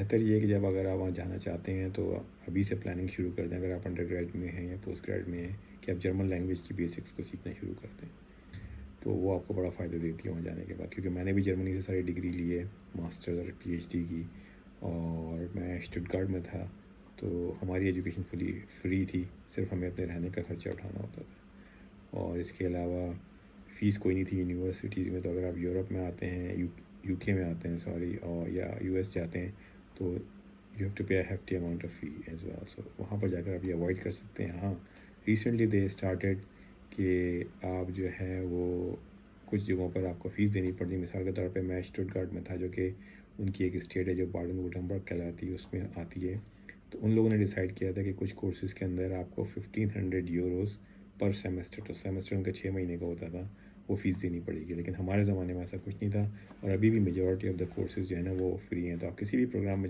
بہتر یہ ہے کہ جب اگر آپ وہاں جانا چاہتے ہیں تو ابھی سے پلاننگ شروع کر دیں، اگر آپ انڈر گریڈ میں ہیں یا پوسٹ گریڈ میں ہیں، کہ آپ جرمن لینگویج کی بیسکس کو سیکھنا شروع کر دیں، تو وہ آپ کو بڑا فائدہ دیتی ہے وہاں جانے کے بعد. کیونکہ میں نے بھی جرمنی سے ساری ڈگری لی ہے، ماسٹرز اور پی ایچ ڈی کی، اور میں اسٹٹگارٹ میں تھا، تو ہماری ایجوکیشن فری تھی، صرف ہمیں اپنے رہنے کا خرچہ اٹھانا ہوتا تھا، اور اس کے علاوہ فیس کوئی نہیں تھی یونیورسٹیز میں. تو اگر آپ یورپ میں آتے ہیں، یو کے میں آتے ہیں سوری، اور یا یو ایس جاتے ہیں، تو you have to pay hefty amount of fee as well. So وہاں پر جا کر آپ یہ اوائڈ کر سکتے ہیں. ہاں، ریسنٹلی دے اسٹارٹیڈ کہ آپ جو ہے وہ کچھ جگہوں پر آپ کو فیس دینی پڑتی. مثال کے طور پہ میں اسٹٹگارٹ میں تھا، جو کہ ان کی ایک اسٹیٹ ہے جو بارڈن وٹمبرگ کہلاتی ہے، اس میں آتی ہے. تو ان لوگوں نے ڈیسائیڈ کیا تھا کہ کچھ کورسز کے اندر آپ کو 1500 یوروز پر سیمسٹر، تو سیمسٹر ان کا 6 مہینے کا ہوتا تھا، وہ فیس دینی پڑے گی. لیکن ہمارے زمانے میں ایسا کچھ نہیں تھا، اور ابھی بھی میجورٹی آف دا کورسز جو ہے نا وہ فری ہیں. تو آپ کسی بھی پروگرام میں